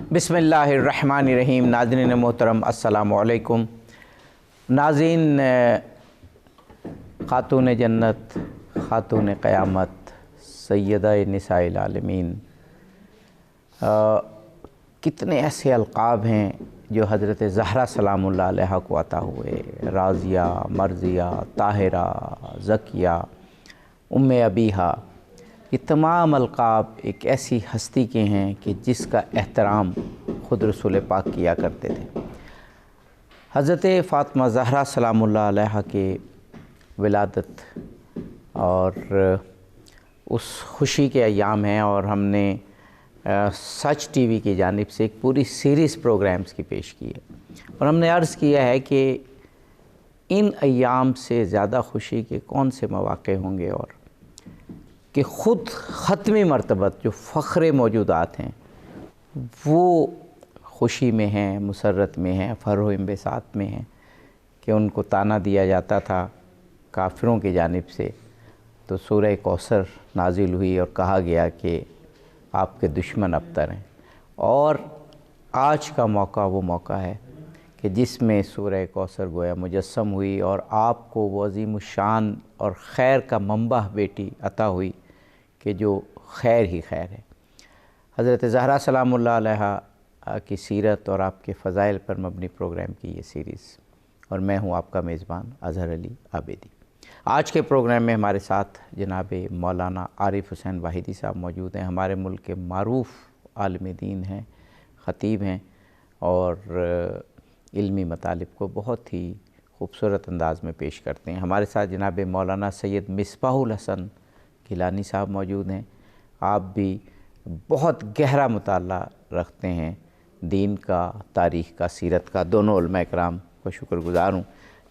بسم اللہ الرحمن الرحیم۔ ناظرین محترم السلام علیکم۔ ناظرین، خاتون جنت، خاتون قیامت، سیدہ نساء العالمین، کتنے ایسے القاب ہیں جو حضرت زہرا سلام اللہ علیہ کو عطا ہوئے۔ راضیہ، مرضیہ، طاہرہ، زکیہ، ام ابیہا، یہ تمام القاب ایک ایسی ہستی کے ہیں کہ جس کا احترام خود رسول پاک کیا کرتے تھے۔ حضرت فاطمہ زہرا سلام اللہ علیہ کے ولادت اور اس خوشی کے ایام ہیں، اور ہم نے سچ ٹی وی کی جانب سے ایک پوری سیریز پروگرامز کی پیش کی ہے، اور ہم نے عرض کیا ہے کہ ان ایام سے زیادہ خوشی کے کون سے مواقع ہوں گے، اور کہ خود ختمی مرتبت جو فخر موجودات ہیں وہ خوشی میں ہیں، مسرت میں ہیں، فرح و انبساط میں ہیں، کہ ان کو طعنہ دیا جاتا تھا کافروں کی جانب سے، تو سورہ کوثر نازل ہوئی اور کہا گیا کہ آپ کے دشمن ابتر ہیں۔ اور آج کا موقع وہ موقع ہے کہ جس میں سورہ کوثر گویا مجسم ہوئی، اور آپ کو وہ عظیم الشان اور خیر کا منبع بیٹی عطا ہوئی کہ جو خیر ہی خیر ہے۔ حضرت زہرا سلام اللہ علیہ کی سیرت اور آپ کے فضائل پر مبنی پروگرام کی یہ سیریز، اور میں ہوں آپ کا میزبان اظہر علی عابدی۔ آج کے پروگرام میں ہمارے ساتھ جناب مولانا عارف حسین واحدی صاحب موجود ہیں۔ ہمارے ملک کے معروف عالم دین ہیں، خطیب ہیں، اور علمی مطالب کو بہت ہی خوبصورت انداز میں پیش کرتے ہیں۔ ہمارے ساتھ جناب مولانا سید مصباح الحسن گیلانی صاحب موجود ہیں۔ آپ بھی بہت گہرا مطالعہ رکھتے ہیں دین کا، تاریخ کا، سیرت کا۔ دونوں علماء کرام کو شکر گزار ہوں۔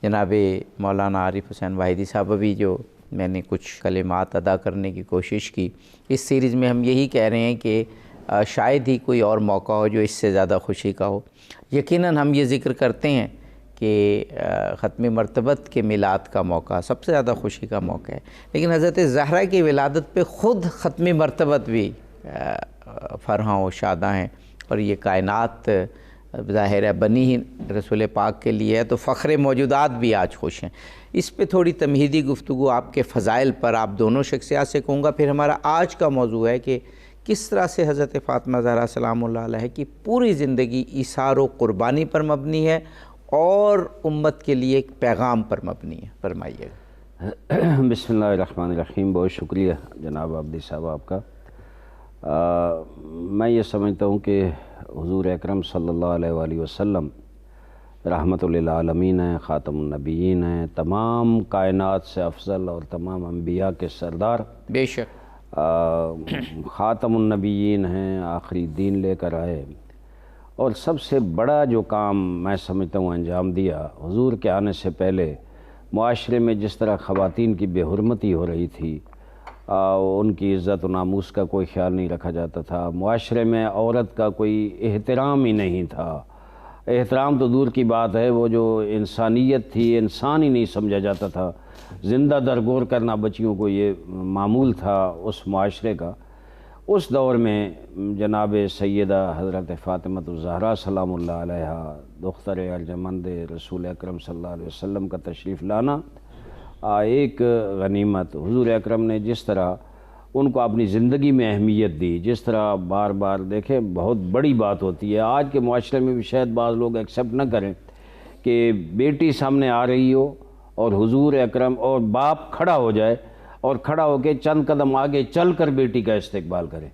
جناب مولانا عارف حسین واحدی صاحب، ابھی جو میں نے کچھ کلمات ادا کرنے کی کوشش کی، اس سیریز میں ہم یہی کہہ رہے ہیں کہ شاید ہی کوئی اور موقع ہو جو اس سے زیادہ خوشی کا ہو۔ یقیناً ہم یہ ذکر کرتے ہیں کہ ختم مرتبت کے میلاد کا موقع سب سے زیادہ خوشی کا موقع ہے، لیکن حضرت زہرا کی ولادت پہ خود ختم مرتبت بھی فرحاں و شاداں ہیں، اور یہ کائنات ظاہر ہے بنی ہی رسول پاک کے لیے ہے، تو فخر موجودات بھی آج خوش ہیں۔ اس پہ تھوڑی تمہیدی گفتگو آپ کے فضائل پر آپ دونوں شخصیات سے کہوں گا، پھر ہمارا آج کا موضوع ہے کہ کس طرح سے حضرت فاطمہ زہرا سلام اللہ علیہ کی پوری زندگی ایثار و قربانی پر مبنی ہے اور امت کے لیے ایک پیغام پر مبنی ہے۔ فرمائیے گا۔ بسم اللہ الرحمن الرحیم۔ بہت شکریہ جناب عابدی صاحب آپ کا۔ میں یہ سمجھتا ہوں کہ حضور اکرم صلی اللہ علیہ وآلہ وسلم رحمت للعالمین ہیں، خاتم النبیین ہیں، تمام کائنات سے افضل اور تمام انبیاء کے سردار، بے شک خاتم النبیین ہیں، آخری دین لے کر آئے، اور سب سے بڑا جو کام میں سمجھتا ہوں انجام دیا حضور کے آنے سے پہلے۔ معاشرے میں جس طرح خواتین کی بے حرمتی ہو رہی تھی، ان کی عزت و ناموس کا کوئی خیال نہیں رکھا جاتا تھا، معاشرے میں عورت کا کوئی احترام ہی نہیں تھا، احترام تو دور کی بات ہے، وہ جو انسانیت تھی، انسان ہی نہیں سمجھا جاتا تھا، زندہ درگور کرنا بچیوں کو یہ معمول تھا اس معاشرے کا۔ اس دور میں جناب سیدہ حضرت فاطمہ الزہرا سلام اللہ علیہ، دختر ارجمند رسول اکرم صلی اللہ علیہ وسلم کا تشریف لانا ایک غنیمت۔ حضور اکرم نے جس طرح ان کو اپنی زندگی میں اہمیت دی، جس طرح بار بار دیکھیں بہت بڑی بات ہوتی ہے، آج کے معاشرے میں بھی شاید بعض لوگ ایکسیپٹ نہ کریں کہ بیٹی سامنے آ رہی ہو اور حضور اکرم اور باپ کھڑا ہو جائے اور کھڑا ہو کے چند قدم آگے چل کر بیٹی کا استقبال کرے۔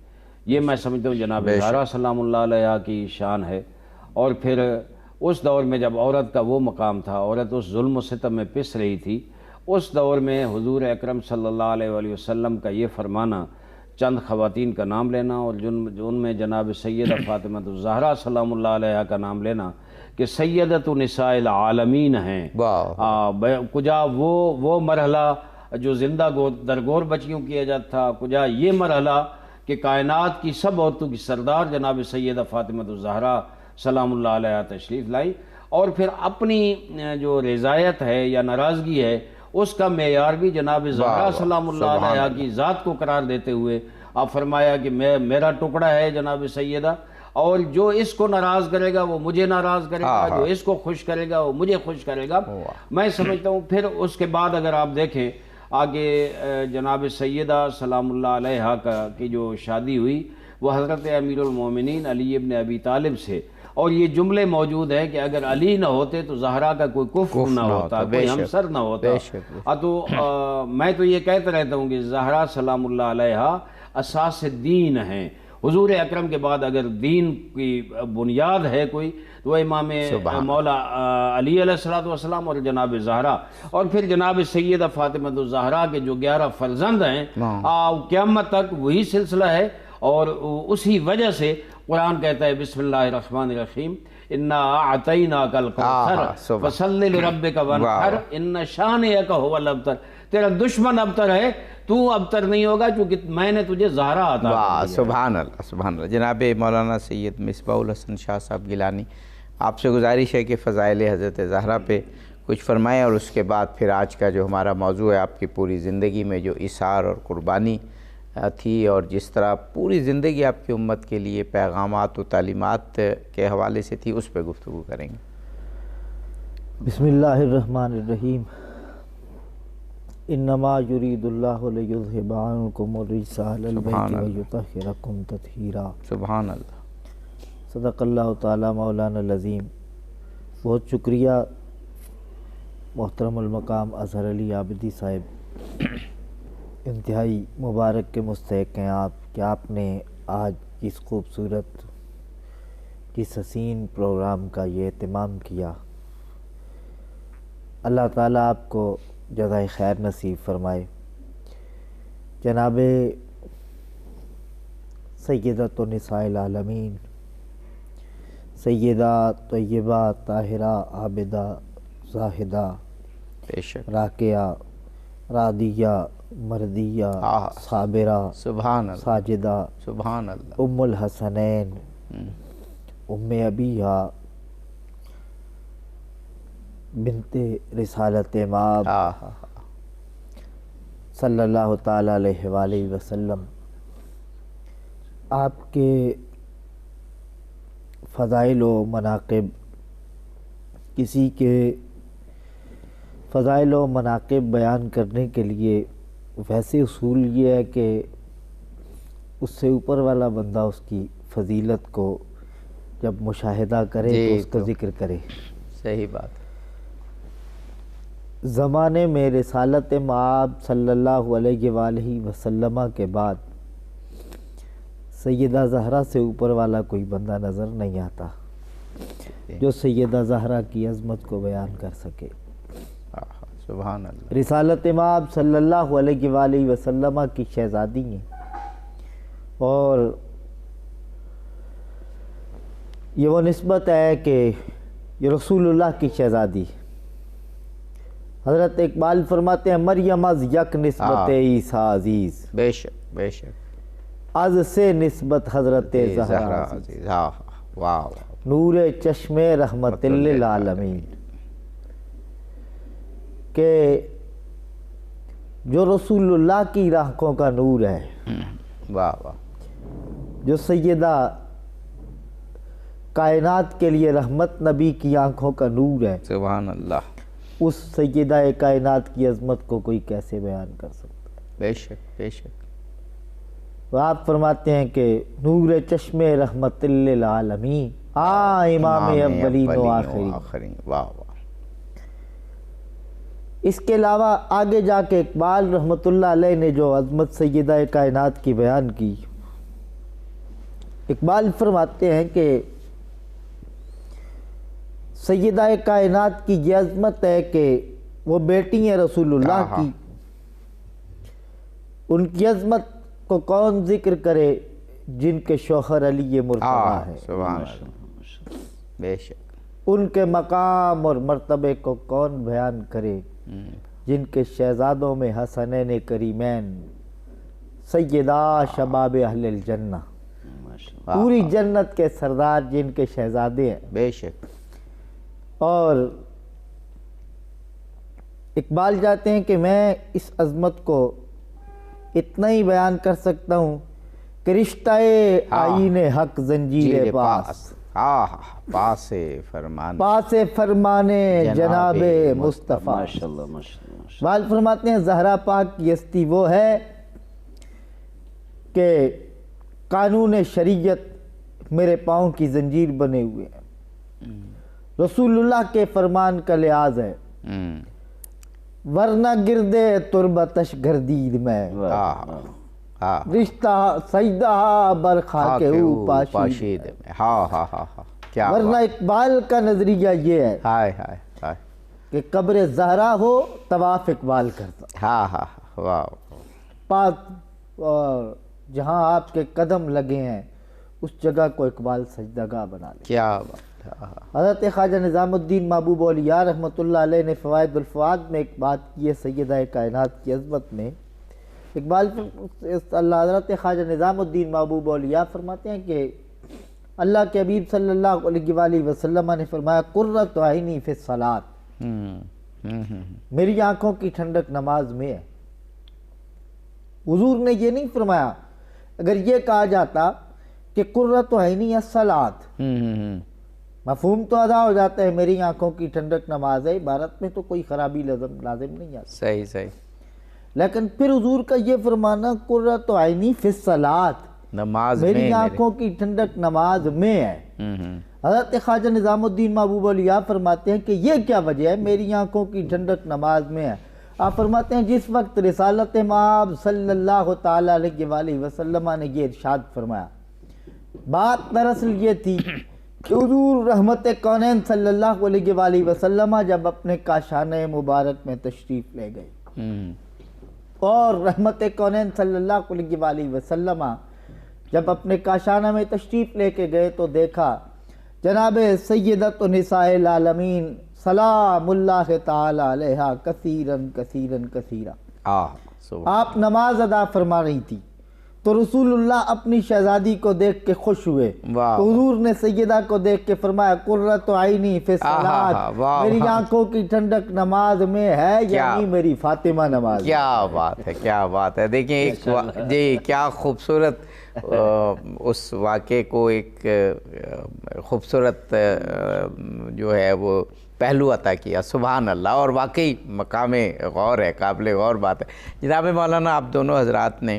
یہ میں سمجھتا ہوں جناب زہرا سلام اللہ علیہ کی شان ہے۔ اور پھر اس دور میں جب عورت کا وہ مقام تھا، عورت اس ظلم و ستم میں پس رہی تھی، اس دور میں حضور اکرم صلی اللہ علیہ وآلہ وسلم کا یہ فرمانا، چند خواتین کا نام لینا، اور ان میں جناب سیدہ فاطمہ الزہرا سلام اللہ علیہ کا نام لینا کہ سیدۃ نساء العالمین ہیں۔ کجا وہ مرحلہ جو زندہ درگور بچیوں کیا جاتا تھا، کجا یہ مرحلہ کہ کائنات کی سب عورتوں کی سردار جناب سیدہ فاطمہ الزہرا سلام اللہ علیہ تشریف لائی، اور پھر اپنی جو رضایت ہے یا ناراضگی ہے اس کا معیار بھی جناب زہرا سلام اللہ علیہ کی ذات کو قرار دیتے ہوئے آپ فرمایا کہ میرا ٹکڑا ہے جناب سیدہ، اور جو اس کو ناراض کرے گا وہ مجھے ناراض کرے گا، جو اس کو خوش کرے گا وہ مجھے خوش کرے گا۔ میں سمجھتا ہوں پھر اس کے بعد اگر آپ دیکھیں آگے جناب سیدہ سلام اللہ علیہا کی جو شادی ہوئی وہ حضرت امیر المومنین علی ابن ابی طالب سے، اور یہ جملے موجود ہیں کہ اگر علی نہ ہوتے تو زہرا کا کوئی کفر نہ ہوتا، کوئی ہمسر نہ ہوتا۔ تو میں تو یہ کہتا رہتا ہوں کہ زہرا سلام اللہ علیہا اساس دین ہیں۔ حضور اکرم کے بعد اگر دین کی بنیاد ہے کوئی تو وہ امام مولا علی علیہ السلام اور جناب زہرا، اور پھر جناب سیدہ فاطمہ الزہرا کے جو 11 فرزند ہیں، قیامت تک وہی سلسلہ ہے۔ اور اسی وجہ سے قرآن کہتا ہے بسم اللہ الرحمن الرحیم انا اعطیناک الکوثر فصلی لربک وانحر ان شانئک هو الابتر۔ تیرا دشمن ابتر ہے، تو ابتر نہیں ہوگا چونکہ میں نے تجھے زہرا عطا کر دیا۔ سبحان اللہ سبحان اللہ۔ جناب مولانا سید مصباح الحسن شاہ صاحب گیلانی، آپ سے گزارش ہے کہ فضائل حضرت زہرا پہ کچھ فرمائیں، اور اس کے بعد پھر آج کا جو ہمارا موضوع ہے آپ کی پوری زندگی میں جو اثار اور قربانی تھی، اور جس طرح پوری زندگی آپ کی امت کے لیے پیغامات و تعلیمات کے حوالے سے تھی، اس پہ گفتگو کریں گے۔ بسم اللہ الرحمن الرحیم۔ انما یرید اللہ لیذھب عنکم الرجس اہل البیت ویطہرکم تطہیرا۔ سبحان اللہ۔ صدق اللہ تعالی مولانا العظیم۔ بہت شکریہ محترم المقام اظہر علی عابدی صاحب، انتہائی مبارک کے مستحق ہیں آپ کہ آپ نے آج اس خوبصورت اس حسین پروگرام کا یہ اہتمام کیا۔ اللہ تعالیٰ آپ کو جزائے خیر نصیب فرمائے۔ جناب سیدۃ نساء العالمین، سیدہ طیبہ طاہرہ عابدہ زاہدہ بے شک، راکعہ راضیہ مردیہ صابرہ سبحان اللہ، ساجدہ، سبحان اللہ، ام الحسنین، ام ابیہا بنت رسالت مآب صلی اللہ تعالیٰ علیہ وآلہ وسلم، آپ کے فضائل و مناقب، کسی کے فضائل و مناقب بیان کرنے کے لیے ویسے اصول یہ ہے کہ اس سے اوپر والا بندہ اس کی فضیلت کو جب مشاہدہ کرے تو اس کا ذکر کرے۔ صحیح بات۔ زمانے میں رسالت مآب صلی اللہ علیہ وآلہ وسلم کے بعد سیدہ زہرا سے اوپر والا کوئی بندہ نظر نہیں آتا جو سیدہ زہرا کی عظمت کو بیان کر سکے۔ سبحان اللہ۔ رسالت مآب صلی اللہ علیہ وآلہ وسلم کی شہزادی ہیں، اور یہ وہ نسبت ہے کہ یہ رسول اللہ کی شہزادی۔ حضرت اقبال فرماتے ہیں مریم از یک نسبت عیسیٰ عزیز، بے شک بے شک، از سے نسبت حضرت زہرا عزیز۔ واہ، نور چشم رحمت للعالمین، کہ جو رسول اللہ کی آنکھوں کا نور ہے، واہ واہ، جو سیدہ کائنات کے لیے رحمت نبی کی آنکھوں کا نور ہے، سبحان اللہ، اس سیدہ کائنات کی عظمت کو کوئی کیسے بیان کر سکتا ہے؟ بے شک بے شک۔ وہ آپ فرماتے ہیں کہ نور چشم رحمت للعالمین، امام اولین و آخرین۔ واہ واہ۔ اس کے علاوہ آگے جا کے اقبال رحمۃ اللہ علیہ نے جو عظمت سیدہ کائنات کی بیان کی، اقبال فرماتے ہیں کہ سیدہ کائنات کی یہ عظمت ہے کہ وہ بیٹی ہیں رسول اللہ کی، ان کی عظمت کو کون ذکر کرے جن کے شوہر علی مرتضیٰ ہے، سبحان اللہ، بے شک، ان کے مقام اور مرتبے کو کون بیان کرے جن کے شہزادوں میں حسنین کریمین سیدہ شباب اہل الجنہ، پوری جنت کے سردار جن کے شہزادے ہیں۔ بے شک۔ اور اقبال چاہتے ہیں کہ میں اس عظمت کو اتنا ہی بیان کر سکتا ہوں کہ رشتہ آئین حق زنجیر پاس، پاس فرمان، پاس فرمانے جناب مصطفیٰ۔ ماشاءاللہ ماشاءاللہ۔ والد فرماتے ہیں زہرا پاک کی ہستی وہ ہے کہ قانون شریعت میرے پاؤں کی زنجیر بنے ہوئے ہیں، رسول اللہ کے فرمان کا لحاظ ہے، ورنہ گردے تربتش گردید میں، رشتہ سجدہ برخا کے او پاشید میں۔ ورنہ اقبال کا نظریہ یہ ہے کہ قبر زہرا ہو طواف اقبال کرتا، اور جہاں آپ کے قدم لگے ہیں اس جگہ کو اقبال سجدہ گاہ بنا لے۔ کیا بات ہے۔ حضرت خواجہ نظام الدین محبوب اولیاء رحمۃ اللہ علیہ نے فوائد الفؤاد میں ایک بات کی ہے سیدہ کائنات کی عظمت میں۔ اقبال اللہ حضرت خواجہ نظام الدین محبوب اولیاء فرماتے ہیں کہ اللہ کے حبیب صلی اللہ علیہ وآلہ وسلم نے فرمایا قرۃ عینی فی الصلاۃ، میری آنکھوں کی ٹھنڈک نماز میں ہے۔ حضور نے یہ نہیں فرمایا، اگر یہ کہا جاتا کہ قرۃ عینی الصلاۃ، مفہوم تو ادا ہو جاتا ہے میری آنکھوں کی ٹھنڈک نماز ہے، عبارت میں تو کوئی خرابی لازم نہیں آتی، صحیح، لیکن پھر حضور کا یہ فرمانا قرۃ عینی فی الصلاۃ، نماز میری آنکھوں کی ٹھنڈک نماز میں ہے۔ حضرت خواجہ نظام الدین محبوب اولیاء فرماتے ہیں کہ یہ کیا وجہ ہے میری آنکھوں کی ٹھنڈک نماز میں ہے؟ آپ فرماتے ہیں جس وقت رسالت مآب صلی اللہ تعالیٰ علیہ وآلہ وسلم نے یہ ارشاد فرمایا، بات دراصل یہ تھی کہ حضور رحمت کونین صلی اللہ علیہ وآلہ وسلم جب اپنے کاشانہ مبارک میں تشریف لے گئے، اور رحمت کونین صلی اللہ علیہ وآلہ وسلم جب اپنے کاشانہ میں تشریف لے کے گئے تو دیکھا جناب سیدت نساء العالمین سلام اللہ تعالی علیہا کثیراً کثیراً کثیرا، آپ نماز ادا فرما رہی تھی تو رسول اللہ اپنی شہزادی کو دیکھ کے خوش ہوئے، تو حضور نے سیدہ کو دیکھ کے فرمایا قرۃ عینی فی الصلاۃ، میری آنکھوں کی ٹھنڈک نماز میں ہے، یعنی میری فاطمہ نماز۔ کیا بات ہے، کیا بات ہے۔ دیکھیں جی کیا خوبصورت اس واقعے کو ایک خوبصورت جو ہے وہ پہلو عطا کیا، سبحان اللہ، اور واقعی مقام غور ہے، قابل غور بات ہے۔ جناب مولانا آپ دونوں حضرات نے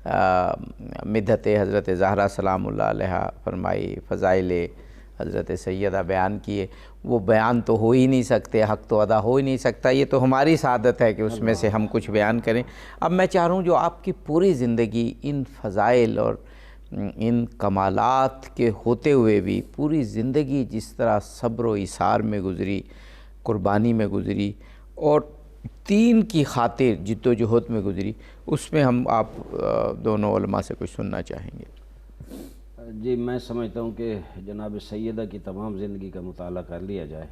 مدحت حضرت زہرا سلام اللہ علیہ فرمائی، فضائل حضرت سیدہ بیان کیے، وہ بیان تو ہو ہی نہیں سکتے، حق تو ادا ہو ہی نہیں سکتا، یہ تو ہماری سعادت ہے کہ اس میں سے ہم کچھ بیان کریں۔ اب میں چاہ رہا ہوں جو آپ کی پوری زندگی ان فضائل اور ان کمالات کے ہوتے ہوئے بھی پوری زندگی جس طرح صبر و ایثار میں گزری، قربانی میں گزری اور دین کی خاطر جد و جہد میں گزری، اس میں ہم آپ دونوں علماء سے کچھ سننا چاہیں گے۔ جی میں سمجھتا ہوں کہ جناب سیدہ کی تمام زندگی کا مطالعہ کر لیا جائے،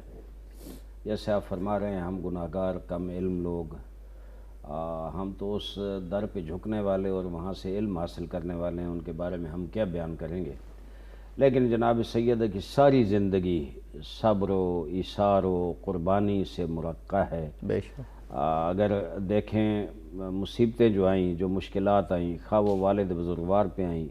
جیسے آپ فرما رہے ہیں ہم گناہگار کم علم لوگ، ہم تو اس در پہ جھکنے والے اور وہاں سے علم حاصل کرنے والے ہیں، ان کے بارے میں ہم کیا بیان کریں گے۔ لیکن جناب سیدہ کی ساری زندگی صبر و ایثار و قربانی سے مرقع ہے۔ بے شک اگر دیکھیں مصیبتیں جو آئیں، جو مشکلات آئیں، خواہ وہ والد بزرگوار پہ آئیں،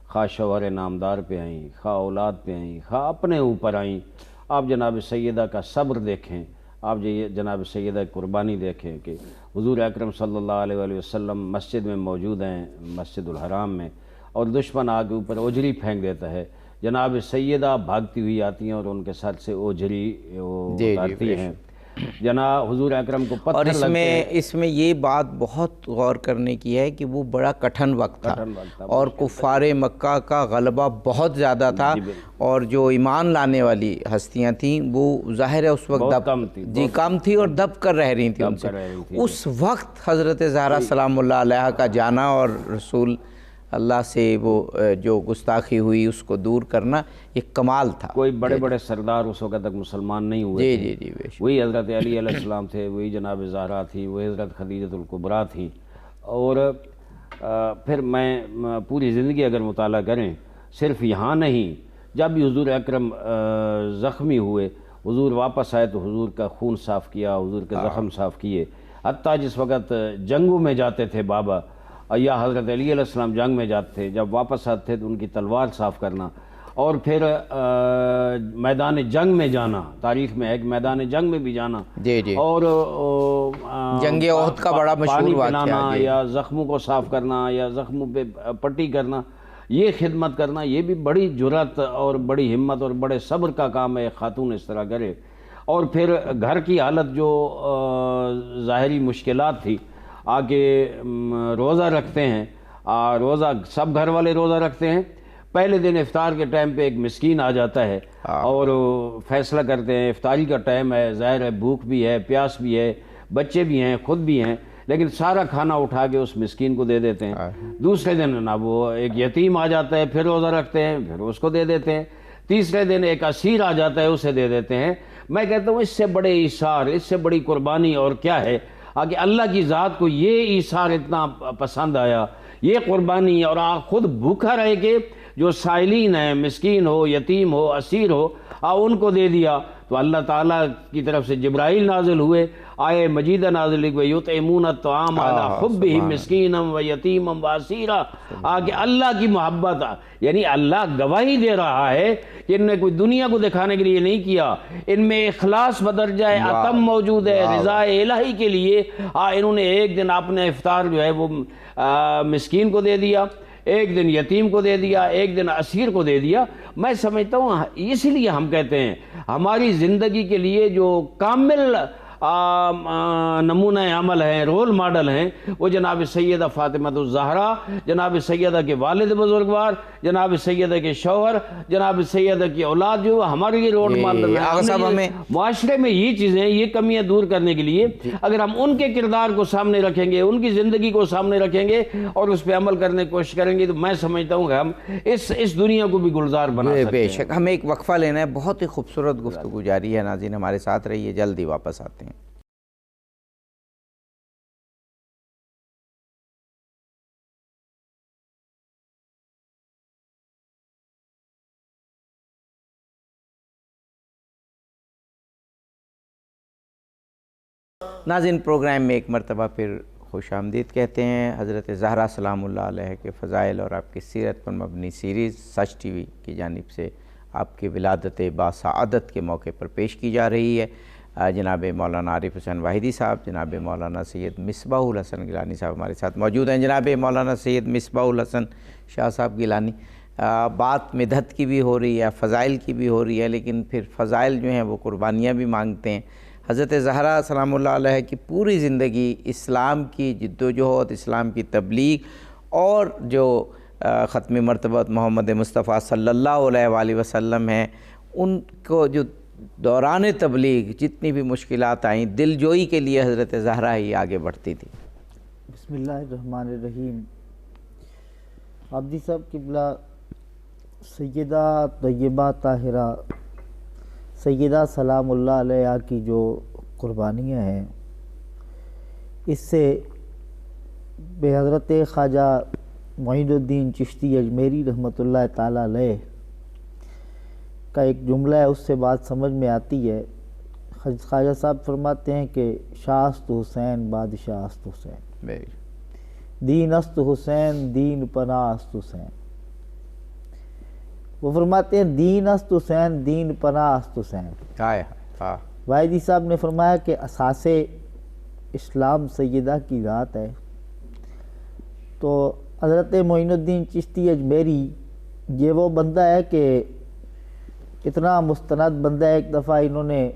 خواہ شوہر نامدار پہ آئیں، خواہ اولاد پہ آئیں، خواہ اپنے اوپر آئیں، آپ جناب سیدہ کا صبر دیکھیں، آپ جناب سیدہ کی قربانی دیکھیں کہ حضور اکرم صلی اللہ علیہ وآلہ وسلم مسجد میں موجود ہیں، مسجد الحرام میں، اور دشمن آگے اوپر اوجری پھینک دیتا ہے، جناب سیدہ بھاگتی ہوئی آتی ہیں اور ان کے ساتھ سے اوجری اتارتی ہیں، جناب حضور اکرم کو پتھر لگتے ہیں۔ اور اس میں یہ بات بہت غور کرنے کی ہے کہ وہ بڑا کٹھن وقت تھا اور کفار مکہ کا غلبہ بہت زیادہ تھا، اور جو ایمان لانے والی ہستیاں تھیں وہ ظاہر ہے اس وقت کم تھی اور دب کر رہ رہی تھیں ان سے۔ اس وقت حضرت زہرا سلام اللہ علیہ کا جانا اور رسول اللہ سے وہ جو گستاخی ہوئی اس کو دور کرنا ایک کمال تھا۔ کوئی بڑے بڑے سردار اس وقت تک مسلمان نہیں ہوئے تھے، وہی حضرت علی علیہ السلام تھے، وہی جناب زہرا تھی، وہی حضرت خدیجۃ الکبریٰ تھیں۔ اور پھر میں پوری زندگی اگر مطالعہ کریں، صرف یہاں نہیں، جب بھی حضور اکرم زخمی ہوئے، حضور واپس آئے تو حضور کا خون صاف کیا، حضور کے زخم صاف کیے، حتیٰ جس وقت جنگوں میں جاتے تھے بابا، یا حضرت علی علیہ السلام جنگ میں جاتے تھے، جب واپس آتے تھے تو ان کی تلوار صاف کرنا، اور پھر میدان جنگ میں جانا، تاریخ میں ہے کہ میدان جنگ میں بھی جانا، جی جی، اور جنگ احد کا بڑا مشہور پانی واقعہ پلانا جی۔ یا زخموں کو صاف کرنا یا زخموں پہ پٹی کرنا، یہ خدمت کرنا، یہ بھی بڑی جرأت اور بڑی ہمت اور بڑے صبر کا کام ہے، خاتون اس طرح کرے۔ اور پھر گھر کی حالت جو ظاہری مشکلات تھی، آگے روزہ رکھتے ہیں، روزہ سب گھر والے روزہ رکھتے ہیں، پہلے دن افطار کے ٹائم پہ ایک مسکین آ جاتا ہے اور فیصلہ کرتے ہیں، افطاری کا ٹائم ہے، ظاہر ہے بھوک بھی ہے، پیاس بھی ہے، بچے بھی ہیں، خود بھی ہیں، لیکن سارا کھانا اٹھا کے اس مسکین کو دے دیتے ہیں۔ دوسرے دن نا وہ ایک یتیم آ جاتا ہے، پھر روزہ رکھتے ہیں، پھر اس کو دے دیتے ہیں۔ تیسرے دن ایک اسیر آ جاتا ہے، اسے دے دیتے ہیں۔ میں کہتا ہوں اس سے بڑے ایثار، اس سے بڑی قربانی اور کیا ہے؟ آگے اللہ کی ذات کو یہ ایثار اتنا پسند آیا، یہ قربانی، اور خود بھوکا رہ کے جو سائلین ہیں، مسکین ہو، یتیم ہو، اسیر ہو، ان کو دے دیا۔ تو اللہ تعالیٰ کی طرف سے جبرائیل نازل ہوئے، آئے مجیدہ نازل ہوئی، یطعمون الطعام علی حبہ مسکینا و یتیما و اسیرا۔ آگے اللہ کی محبت، یعنی اللہ گواہی دے رہا ہے کہ ان نے کوئی دنیا کو دکھانے کے لیے نہیں کیا، ان میں اخلاص بدرجہ اتم موجود ہے، رضا الہی کے لیے۔ انہوں نے ایک دن اپنے افطار جو ہے وہ مسکین کو دے دیا، ایک دن یتیم کو دے دیا، ایک دن اسیر کو دے دیا۔ میں سمجھتا ہوں اس لیے ہم کہتے ہیں ہماری زندگی کے لیے جو کامل نمونہ عمل ہیں، رول ماڈل ہیں، وہ جناب سیدہ فاطمہ الزہرا، جناب سیدہ کے والد بزرگوار، جناب سیدہ کے شوہر، جناب سیدہ کی اولاد، جو ہمارے لیے رول ماڈل ہیں۔ معاشرے میں یہ چیزیں، یہ کمیاں دور کرنے کے لیے اگر ہم ان کے کردار کو سامنے رکھیں گے، ان کی زندگی کو سامنے رکھیں گے اور اس پہ عمل کرنے کی کوشش کریں گے، تو میں سمجھتا ہوں کہ ہم اس دنیا کو بھی گلزار بنا سکتے ہیں۔ بے شک۔ ہمیں ایک وقفہ لینا ہے، بہت ہی خوبصورت گفتگو جاری ہے، ناظرین ہمارے ساتھ رہیے، جلدی واپس آتے ہیں۔ ناظرین پروگرام میں ایک مرتبہ پھر خوش آمدید کہتے ہیں۔ حضرت زہرا سلام اللہ علیہ کے فضائل اور آپ کی سیرت پر مبنی سیریز سچ ٹی وی کی جانب سے آپ کی ولادت باسعادت کے موقع پر پیش کی جا رہی ہے۔ جناب مولانا عارف حسین واحدی صاحب، جناب مولانا سید مصباح الحسن گیلانی صاحب ہمارے ساتھ موجود ہیں۔ جناب مولانا سید مصباح الحسن شاہ صاحب گیلانی، بات مدحت کی بھی ہو رہی ہے، فضائل کی بھی ہو رہی ہے، لیکن پھر فضائل جو ہیں وہ قربانیاں بھی مانگتے ہیں۔ حضرت زہرا سلام اللہ علیہ کی پوری زندگی اسلام کی جدوجہد، اسلام کی تبلیغ اور جو ختم مرتبہ محمد مصطفیٰ صلی اللہ علیہ وآلہ وسلم ہیں، ان کو جو دوران تبلیغ جتنی بھی مشکلات آئیں، دل جوئی کے لیے حضرت زہرا ہی آگے بڑھتی تھی۔ بسم اللہ الرحمن الرحیم۔ عابدی صاحب قبلہ، سیدہ طیبہ طاہرہ سیدہ سلام اللہ علیہ کی جو قربانیاں ہیں، اس سے بے حضرت خواجہ معین الدین چشتی اجمیری رحمۃ اللہ تعالیٰ علیہ کا ایک جملہ ہے، اس سے بات سمجھ میں آتی ہے۔ خواجہ صاحب فرماتے ہیں کہ شاست حسین بادشاہ است حسین، دین است حسین دین پناہ است حسین۔ وہ فرماتے ہیں دین است حسین دین پناہ است حسین۔ واحدی صاحب نے فرمایا کہ اساس اسلام سیدہ کی ذات ہے، تو حضرت معین الدین چشتی اجمیری یہ وہ بندہ ہے کہ اتنا مستند بندہ ہے۔ ایک دفعہ انہوں نے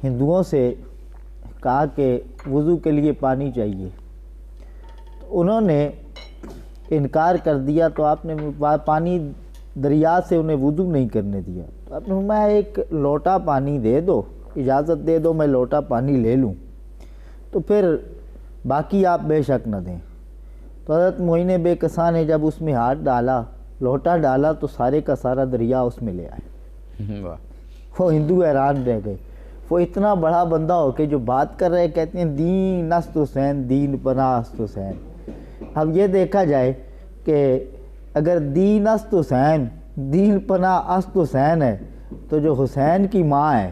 ہندوؤں سے کہا کہ وضو کے لیے پانی چاہیے، تو انہوں نے انکار کر دیا، تو آپ نے پانی دریا سے انہیں وضو نہیں کرنے دیا، تو آپ نے فرمایا ایک لوٹا پانی دے دو، اجازت دے دو میں لوٹا پانی لے لوں، تو پھر باقی آپ بے شک نہ دیں۔ تو حضرت معین بے کساں نے جب اس میں ہاتھ ڈالا، لوٹا ڈالا، تو سارے کا سارا دریا اس میں لے آئے۔ وہ ہندو حیران رہ گئے۔ وہ اتنا بڑا بندہ ہو کے جو بات کر رہے، کہتے ہیں دین است حسین دین پناہ است حسین۔ اب یہ دیکھا جائے کہ اگر دین است حسین دین پناہ است حسین ہے، تو جو حسین کی ماں ہے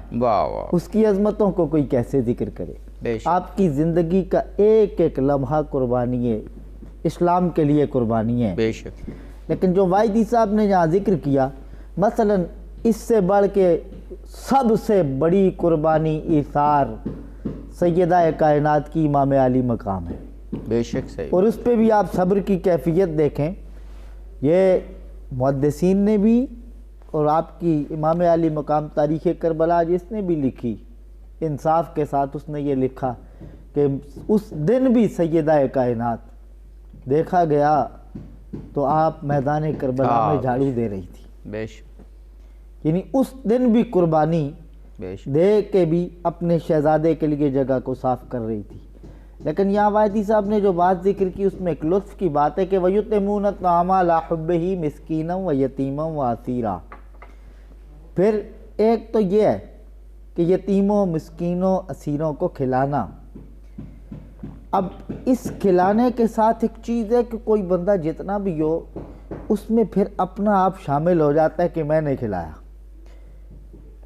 اس کی عظمتوں کو کوئی کیسے ذکر کرے۔ آپ کی زندگی کا ایک ایک لمحہ قربانی ہے اسلام کے لیے قربانی ہے. بے شک. لیکن جو وائدی صاحب نے یہاں ذکر کیا، مثلا اس سے بڑھ کے سب سے بڑی قربانی ایثار سیدہ کائنات کی امام علی مقام ہے. بے شک صحیح. اور اس پہ بھی آپ صبر کی کیفیت دیکھیں. یہ محدثین نے بھی اور آپ کی امام علی مقام تاریخ کربلا جس نے بھی لکھی، انصاف کے ساتھ اس نے یہ لکھا کہ اس دن بھی سیدہ کائنات دیکھا گیا تو آپ میدان کربلا میں جھاڑو دے رہی تھی. بے شک. یعنی اس دن بھی قربانی بے شک. دے کے بھی اپنے شہزادے کے لیے جگہ کو صاف کر رہی تھی. لیکن یہاں وائدی صاحب نے جو بات ذکر کی اس میں ایک لطف کی بات ہے کہ وَيُطْعِمُونَ الطَّعَامَ عَلَىٰ حُبِّهِ مِسْكِينًا وَيَتِيمًا وَأَسِيرًا. پھر ایک تو یہ ہے کہ یتیموں، مسکینوں، اسیروں کو کھلانا. اب اس کھلانے کے ساتھ ایک چیز ہے کہ کوئی بندہ جتنا بھی ہو اس میں پھر اپنا آپ شامل ہو جاتا ہے کہ میں نے کھلایا.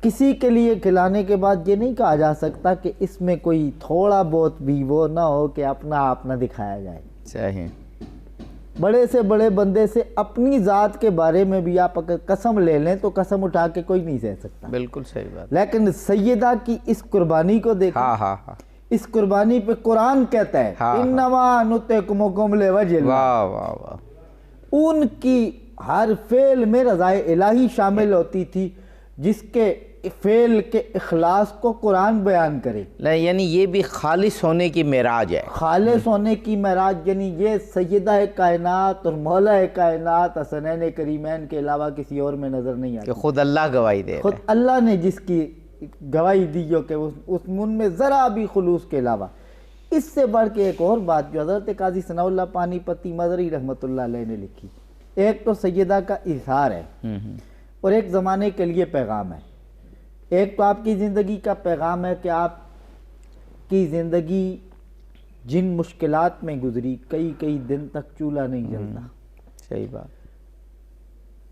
کسی کے لیے کھلانے کے بعد یہ نہیں کہا جا سکتا کہ اس میں کوئی تھوڑا بہت بھی وہ نہ ہو کہ اپنا آپ نہ دکھایا جائے. صحیح. بڑے سے بڑے بندے سے اپنی ذات کے بارے میں بھی آپ اگر قسم لے لیں تو قسم اٹھا کے کوئی نہیں سہ سکتا. بالکل صحیح بات. لیکن سیدہ کی اس قربانی کو دیکھیں. ہاں. اس قربانی پہ قرآن کہتا ہے انما نطعمکم لوجہ اللہ. واہ واہ واہ. ان کی ہر فعل میں رضائے الہی شامل ہوتی تھی جس کے فعل کے اخلاص کو قرآن بیان کرے. یعنی یہ بھی خالص ہونے کی معراج ہے. خالص ہونے کی معراج یعنی یہ سیدہ کائنات اور مولا کائنات حسنین کریمین کے علاوہ کسی اور میں نظر نہیں آتی. کہ خود اللہ گواہی دے. خود اللہ نے جس کی گواہی دی جو کہ اس من میں ذرا بھی خلوص کے علاوہ. اس سے بڑھ کے ایک اور بات جو حضرت قاضی ثناء اللہ پانی پتی مدری رحمۃ اللہ علیہ نے لکھی، ایک تو سیدہ کا اظہار ہے اور ایک زمانے کے لیے پیغام ہے. ایک تو آپ کی زندگی کا پیغام ہے کہ آپ کی زندگی جن مشکلات میں گزری، کئی دن تک چولہا نہیں جلتا. صحیح بات.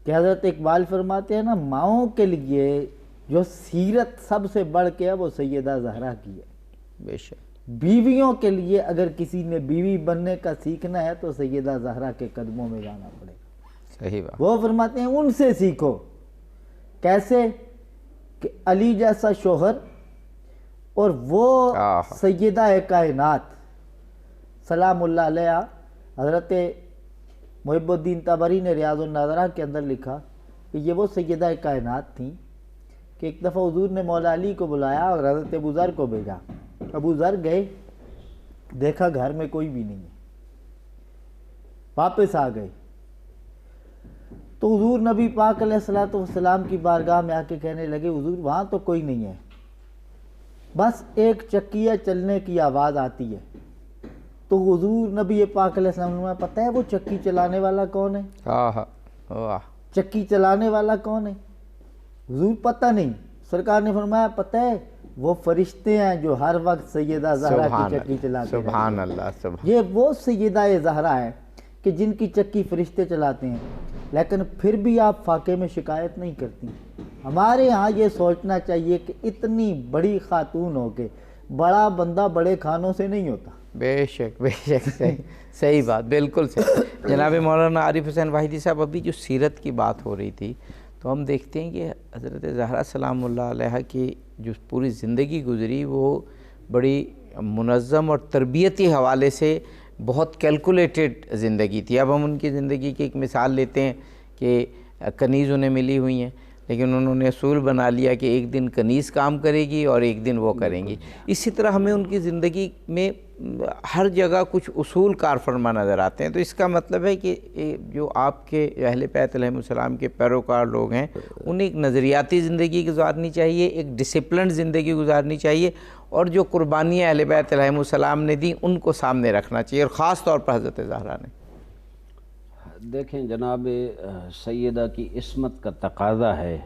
کہ حضرت اقبال فرماتے ہیں نا، ماؤں کے لیے جو سیرت سب سے بڑھ کے ہے وہ سیدہ زہرا کی ہے. بے شک. بیویوں کے لیے اگر کسی نے بیوی بننے کا سیکھنا ہے تو سیدہ زہرا کے قدموں میں جانا پڑے گا. صحیح بات. وہ فرماتے ہیں ان سے سیکھو. کیسے؟ کہ علی جیسا شوہر اور وہ سیدہ کائنات سلام اللہ علیہ. حضرت محب الدین طبری نے ریاض الناظرہ کے اندر لکھا کہ یہ وہ سیدہ کائنات تھیں کہ ایک دفعہ حضور نے مولا علی کو بلایا اور حضرت ابو ذر کو بھیجا. ابو ذر گئے، دیکھا گھر میں کوئی بھی نہیں ہے، واپس آ گئے تو حضور نبی پاک علیہ الصلوۃ والسلام کی بارگاہ میں آ کے کہنے لگے حضور وہاں تو کوئی نہیں ہے، بس ایک چکیہ چلنے کی آواز آتی ہے. تو حضور نبی پاک علیہ السلام نے پتہ ہے وہ چکی چلانے والا کون ہے؟ چکی چلانے والا کون ہے؟ حضور پتہ نہیں. سرکار نے فرمایا پتہ ہے وہ فرشتے ہیں جو ہر وقت سیدہ زہرا کی چکی چلاتے ہیں. سبحان اللہ. یہ وہ سیدہ زہرا ہے کہ جن کی چکی فرشتے چلاتے ہیں، لیکن پھر بھی آپ فاقے میں شکایت نہیں کرتی. ہمارے ہاں یہ سوچنا چاہیے کہ اتنی بڑی خاتون ہو کے بڑا بندہ بڑے کھانوں سے نہیں ہوتا. بے شک بے شک. صحیح بات، بالکل صحیح. جناب مولانا عارف حسین واحدی صاحب، ابھی جو سیرت کی بات ہو رہی تھی تو ہم دیکھتے ہیں کہ حضرت زہرا سلام اللہ علیہ کی جو پوری زندگی گزری وہ بڑی منظم اور تربیتی حوالے سے بہت کیلکولیٹڈ زندگی تھی. اب ہم ان کی زندگی کی ایک مثال لیتے ہیں کہ کنیز انہیں ملی ہوئی ہیں، لیکن انہوں نے اصول بنا لیا کہ ایک دن کنیز کام کرے گی اور ایک دن وہ کریں گی. اسی طرح ہمیں ان کی زندگی میں ہر جگہ کچھ اصول کار فرما نظر آتے ہیں. تو اس کا مطلب ہے کہ جو آپ کے اہل بیت علیہ السلام کے پیروکار لوگ ہیں انہیں ایک نظریاتی زندگی گزارنی چاہیے، ایک ڈسپلنڈ زندگی گزارنی چاہیے، اور جو قربانیاں اہل بیت علیہ السلام نے دی ان کو سامنے رکھنا چاہیے، اور خاص طور پر حضرت زہرا نے. دیکھیں جناب، سیدہ کی عصمت کا تقاضا ہے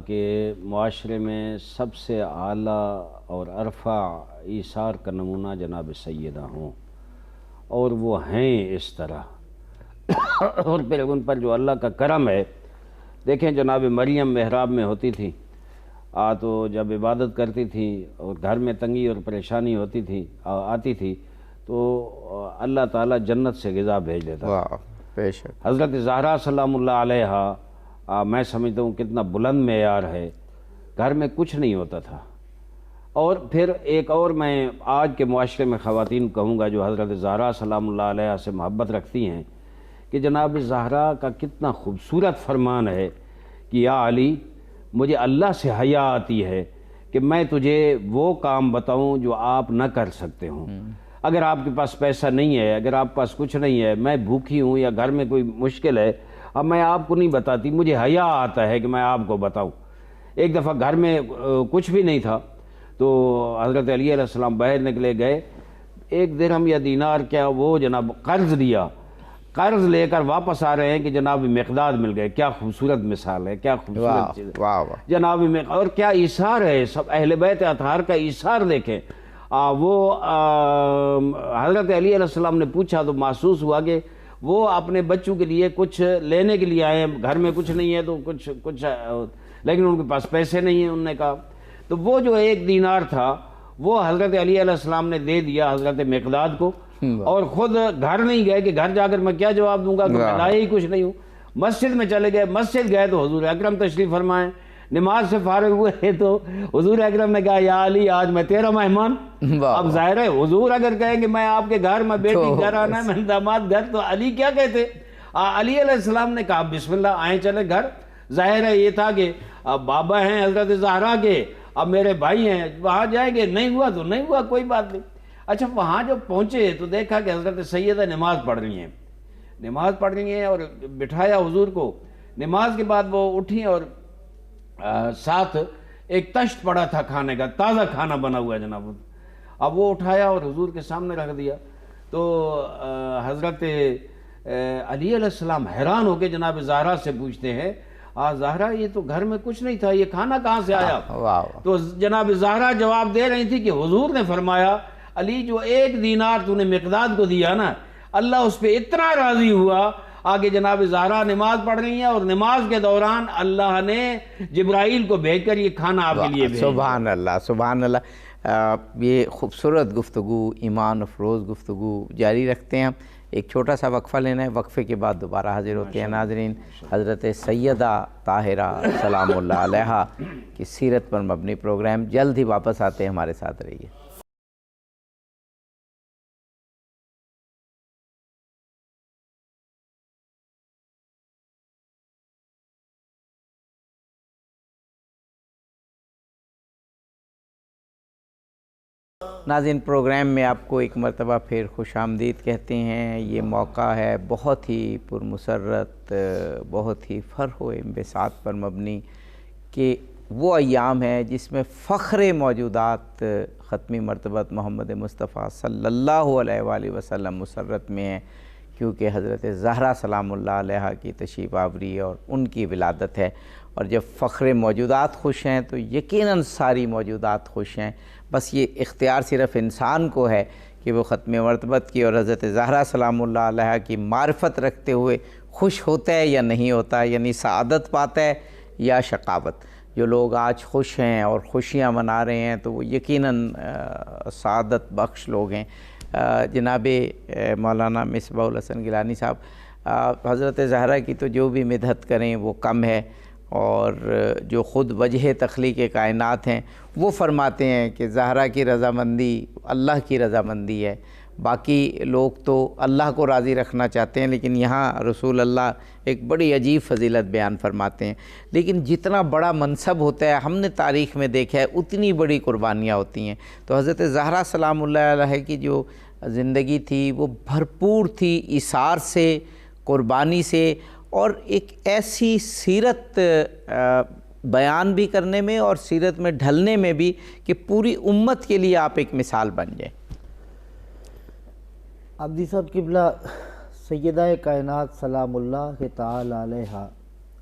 کہ معاشرے میں سب سے اعلیٰ اور ارفع ایثار کا نمونہ جناب سیدہ ہوں، اور وہ ہیں اس طرح. اور پھر ان پر جو اللہ کا کرم ہے، دیکھیں جناب مریم محراب میں ہوتی تھی تو جب عبادت کرتی تھی اور گھر میں تنگی اور پریشانی ہوتی تھی آتی تھی تو اللہ تعالیٰ جنت سے غذا بھیج دیتا. واہ بے شک. حضرت زہرا سلام اللہ علیہا میں سمجھتا ہوں کتنا بلند معیار ہے. گھر میں کچھ نہیں ہوتا تھا. اور پھر ایک اور میں آج کے معاشرے میں خواتین کہوں گا جو حضرت زہرا سلام اللہ علیہا سے محبت رکھتی ہیں کہ جناب زہرا کا کتنا خوبصورت فرمان ہے کہ یا علی مجھے اللہ سے حیا آتی ہے کہ میں تجھے وہ کام بتاؤں جو آپ نہ کر سکتے ہوں. اگر آپ کے پاس پیسہ نہیں ہے، اگر آپ کے پاس کچھ نہیں ہے، میں بھوکی ہوں یا گھر میں کوئی مشکل ہے، اب میں آپ کو نہیں بتاتی، مجھے حیا آتا ہے کہ میں آپ کو بتاؤں. ایک دفعہ گھر میں کچھ بھی نہیں تھا تو حضرت علی علیہ السلام باہر نکلے گئے. 1 درہم یا دینار کیا وہ جناب قرض لیا، قرض لے کر واپس آ رہے ہیں کہ جناب مقداد مل گئے. کیا خوبصورت مثال ہے، کیا خوبصورت چیز ہے واہ واہ. جناب اور کیا ایثار ہے. سب اہل بیت اطہار کا ایثار دیکھیں. وہ حضرت علی علیہ السلام نے پوچھا تو محسوس ہوا کہ وہ اپنے بچوں کے لیے کچھ لینے کے لیے آئے ہیں. گھر میں کچھ نہیں ہے تو کچھ لیکن ان کے پاس پیسے نہیں ہیں. انہوں نے کہا تو وہ جو 1 دینار تھا وہ حضرت علی علیہ السلام نے دے دیا حضرت مقداد کو، اور خود گھر نہیں گئے کہ گھر جا کر میں کیا جواب دوں گا کہ میں لائے ہی کچھ نہیں ہوں. مسجد میں چلے گئے. مسجد گئے تو حضور اکرم تشریف فرمائیں. نماز سے فارغ ہوئے تو حضور اکرم نے کہا یا علی آج میں تیرا مہمان. اب ظاہر ہے حضور اگر کہیں کہ میں آپ کے گھر، میں بیٹی گھر آنا ہے، میں داماد گھر، تو علی کیا کہتے. علی علیہ السلام نے کہا بسم اللہ آئیں چلے گھر. ظاہر ہے یہ تھا کہ اب بابا ہیں حضرت زہرا کے، اب میرے بھائی ہیں، وہاں جائیں گے، نہیں ہوا تو نہیں ہوا، کوئی بات نہیں. اچھا وہاں جو پہنچے تو دیکھا کہ حضرت سیدہ نماز پڑھ رہی ہیں اور بٹھایا حضور کو. نماز کے بعد وہ اٹھی اور ساتھ ایک تشت پڑا تھا کھانے کا، تازہ کھانا بنا ہوا ہے جناب. اب وہ اٹھایا اور حضور کے سامنے رکھ دیا. تو حضرت علی علیہ السلام حیران ہو کے جناب زہرا سے پوچھتے ہیں زہرا یہ تو گھر میں کچھ نہیں تھا، یہ کھانا کہاں سے آیا؟ تو جناب زہرا جواب دے رہی تھی کہ حضور نے فرمایا علی جو 1 دینار تو نے مقداد کو دیا نا، اللہ اس پہ اتنا راضی ہوا. آگے جناب زہرا نماز پڑھ رہی ہیں اور نماز کے دوران اللہ نے جبرائیل کو بھیج کر یہ کھانا آپ کے لیے بھیجا. سبحان اللہ سبحان اللہ. یہ خوبصورت گفتگو، ایمان افروز گفتگو جاری رکھتے ہیں. ہم ایک چھوٹا سا وقفہ لینا ہے، وقفے کے بعد دوبارہ حاضر ہوتے ہیں. ناظرین حضرت سیدہ طاہرہ سلام اللہ علیہا کی سیرت پر مبنی پروگرام جلد ہی واپس آتے ہیں، ہمارے ساتھ رہیے. ناظرین پروگرام میں آپ کو ایک مرتبہ پھر خوش آمدید کہتے ہیں. یہ موقع ہے بہت ہی پرمسرت، بہت ہی فرح و انبساط پر مبنی کہ وہ ایام ہے جس میں فخر موجودات ختمی مرتبت محمد مصطفیٰ صلی اللہ علیہ وآلہ وسلم مسرت میں ہیں، کیونکہ حضرت زہرا سلام اللہ علیہا کی تشریف آوری اور ان کی ولادت ہے. اور جب فخر موجودات خوش ہیں تو یقیناً ساری موجودات خوش ہیں. بس یہ اختیار صرف انسان کو ہے کہ وہ ختم مرتبت کی اور حضرت زہرا سلام اللہ علیہا کی معرفت رکھتے ہوئے خوش ہوتا ہے یا نہیں ہوتا، یعنی سعادت پاتا ہے یا شقاوت. جو لوگ آج خوش ہیں اور خوشیاں منا رہے ہیں تو وہ یقیناً سعادت بخش لوگ ہیں. جناب مولانا مصباح الحسن گیلانی صاحب، حضرت زہرا کی تو جو بھی مدحت کریں وہ کم ہے، اور جو خود وجہ تخلیق کائنات ہیں وہ فرماتے ہیں کہ زہرا کی رضامندی اللہ کی رضامندی ہے. باقی لوگ تو اللہ کو راضی رکھنا چاہتے ہیں، لیکن یہاں رسول اللہ ایک بڑی عجیب فضیلت بیان فرماتے ہیں. لیکن جتنا بڑا منصب ہوتا ہے، ہم نے تاریخ میں دیکھا ہے، اتنی بڑی قربانیاں ہوتی ہیں. تو حضرت زہرا سلام اللہ علیہ کی جو زندگی تھی وہ بھرپور تھی ایثار سے، قربانی سے، اور ایک ایسی سیرت بیان بھی کرنے میں اور سیرت میں ڈھلنے میں بھی کہ پوری امت کے لیے آپ ایک مثال بن جائیں. عبدی صاحب قبلہ سیدہ کائنات سلام اللہ تعالی علیہا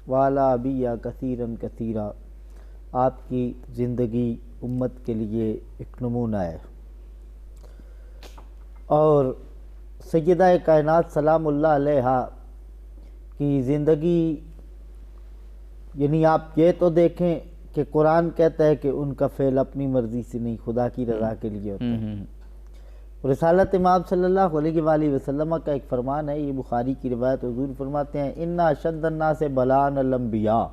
والا ابیہ کثیرن کثیرہ، آپ کی زندگی امت کے لیے ایک نمونہ ہے. اور سیدہ کائنات سلام اللہ علیہا کی زندگی، یعنی آپ یہ تو دیکھیں کہ قرآن کہتا ہے کہ ان کا فعل اپنی مرضی سے نہیں، خدا کی رضا کے لیے ہوتا ہے. رسالت امام صلی اللہ علیہ وآلہ وسلم کا ایک فرمان ہے، یہ بخاری کی روایت، حضور فرماتے ہیں اِنَّ أَشَدَّ النَّاسِ بَلَاءً الْأَنْبِيَاءُ